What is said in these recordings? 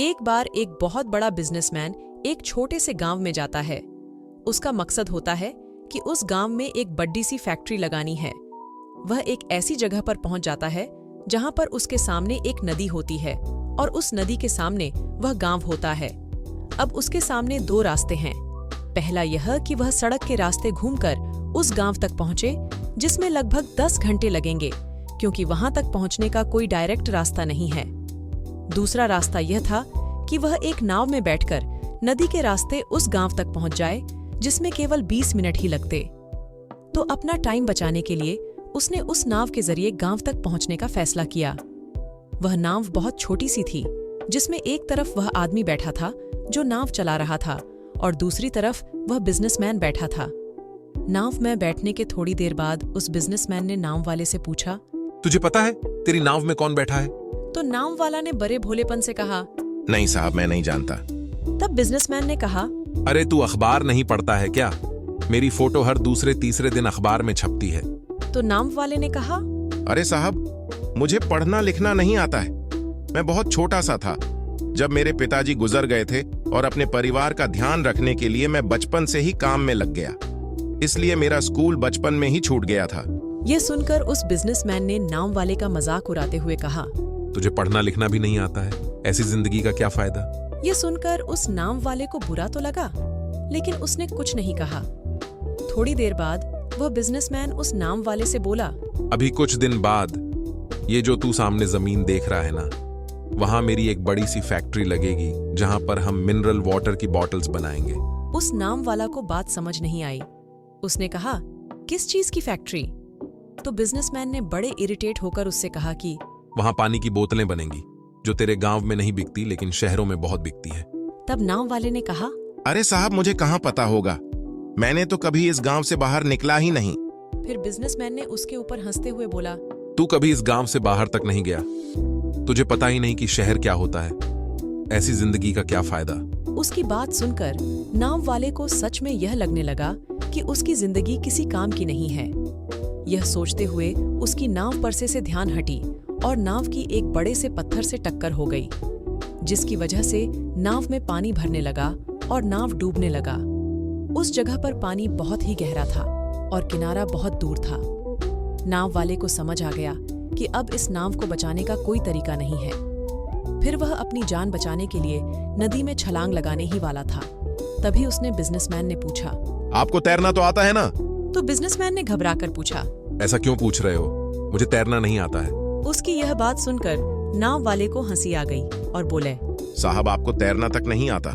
एक बार एक बहुत बड़ा बिजनेसमैन एक छोटे से गांव में जाता है। उसका मकसद होता है कि उस गांव में एक बड़ी सी फैक्ट्री लगानी है। वह एक ऐसी जगह पर पहुंच जाता है जहां पर उसके सामने एक नदी होती है और उस नदी के सामने वह गांव होता है। अब उसके सामने दो रास्ते हैं। पहला यह कि वह सड़क के रास्ते घूमकर उस गांव तक पहुंचे, जिसमें लगभग 10 घंटे लगेंगे क्योंकि वहां तक पहुंचने का कोई डायरेक्ट रास्ता नहीं है। दूसरा रास्ता यह था कि वह एक नाव में बैठकर नदी के रास्ते उस गांव तक पहुंच जाए, जिसमें केवल 20 मिनट ही लगते। तो अपना टाइम बचाने के लिए उसने उस नाव के जरिए गांव तक पहुंचने का फैसला किया। वह नाव बहुत छोटी सी थी, जिसमें एक तरफ वह आदमी बैठा था जो नाव चला रहा था और दूसरी तरफ वह बिजनेसमैन बैठा था। नाव में बैठने के थोड़ी देर बाद उस बिजनेसमैन ने नाव वाले से पूछा, तुझे पता है तेरी नाव में कौन बैठा है? तो नाव वाला ने बड़े भोलेपन से कहा, नहीं साहब, मैं नहीं जानता। तब बिजनेसमैन ने कहा, अरे तू अखबार नहीं पढ़ता है क्या? मेरी फोटो हर दूसरे तीसरे दिन अखबार में छपती है। तो नाव वाले ने कहा, अरे साहब, मुझे पढ़ना लिखना नहीं आता है। मैं बहुत छोटा सा था जब मेरे पिताजी गुजर गए थे और अपने परिवार का ध्यान रखने के लिए मैं बचपन से ही काम में लग गया, इसलिए मेरा स्कूल बचपन में ही छूट गया था। यह सुनकर उस बिजनेसमैन ने नाव वाले का मजाक उड़ाते हुए कहा, तुझे पढ़ना लिखना भी नहीं आता है, ऐसी जिंदगी का क्या फायदा? यह सुनकर उस नाव वाले को बुरा तो लगा, लेकिन उसने कुछ नहीं कहा। थोड़ी देर बाद वह बिजनेसमैन उस नाव वाले से बोला, अभी कुछ दिन बाद ये जो तू सामने जमीन देख रहा है ना, वहां मेरी एक बड़ी सी फैक्ट्री लगेगी जहां पर हम मिनरल वाटर की बॉटल्स बनाएंगे। उस नाव वाला को बात समझ नहीं आई। उसने कहा, किस चीज की फैक्ट्री? तो बिजनेसमैन ने बड़े इरिटेट होकर उससे कहा कि वहां पानी की बोतलें बनेंगी जो तेरे गांव में नहीं बिकती लेकिन शहरों में बहुत बिकती है। तब नाव वाले ने कहा, अरे साहब, मुझे कहाँ पता होगा, मैंने तो कभी इस गांव से बाहर निकला ही नहीं। फिर बिजनेसमैन ने उसके ऊपर हंसते हुए बोला, तू कभी इस गांव से बाहर तक नहीं गया, तुझे पता ही नहीं कि शहर क्या होता है, ऐसी जिंदगी का क्या फायदा? उसकी बात सुनकर नाव वाले को सच में यह लगने लगा कि उसकी जिंदगी किसी काम की नहीं है। यह सोचते हुए उसकी नाव पर से ध्यान हटी और नाव की एक बड़े से पत्थर से टक्कर हो गई, जिसकी वजह से नाव में पानी भरने लगा और नाव डूबने लगा। उस जगह पर पानी बहुत ही गहरा था और किनारा बहुत दूर था। नाव वाले को समझ आ गया कि अब इस नाव को बचाने का कोई तरीका नहीं है। फिर वह अपनी जान बचाने के लिए नदी में छलांग लगाने ही वाला था। तभी उसने बिजनेसमैन ने पूछा, आपको तैरना तो आता है ना? तो बिजनेसमैन ने घबराकर पूछा, ऐसा क्यों पूछ रहे हो, मुझे तैरना नहीं आता है। उसकी यह बात सुनकर नाव वाले को हंसी आ गई और बोले, साहब, आपको तैरना तक नहीं आता,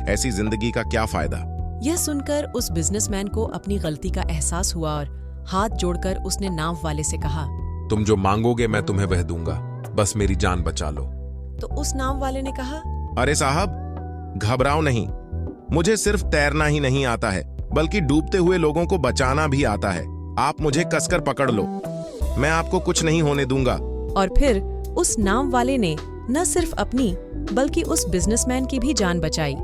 ऐसी जिंदगी का क्या फायदा? यह सुनकर उस बिजनेसमैन को अपनी गलती का एहसास हुआ और हाथ जोड़कर उसने नाव वाले से कहा, तुम जो मांगोगे मैं तुम्हें वह दूंगा, बस मेरी जान बचा लो। तो उस नाव वाले ने कहा, अरे साहब, घबराओ नहीं, मुझे सिर्फ तैरना ही नहीं आता है बल्कि डूबते हुए लोगों को बचाना भी आता है। आप मुझे कसकर पकड़ लो, मैं आपको कुछ नहीं होने दूंगा। और फिर उस नाव वाले ने न सिर्फ अपनी बल्कि उस बिजनेसमैन की भी जान बचाई।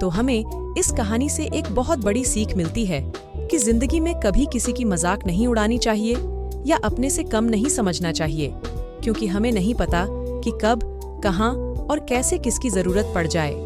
तो हमें इस कहानी से एक बहुत बड़ी सीख मिलती है कि जिंदगी में कभी किसी की मजाक नहीं उड़ानी चाहिए या अपने से कम नहीं समझना चाहिए, क्योंकि हमें नहीं पता कि कब, कहां और कैसे किसकी जरूरत पड़ जाए।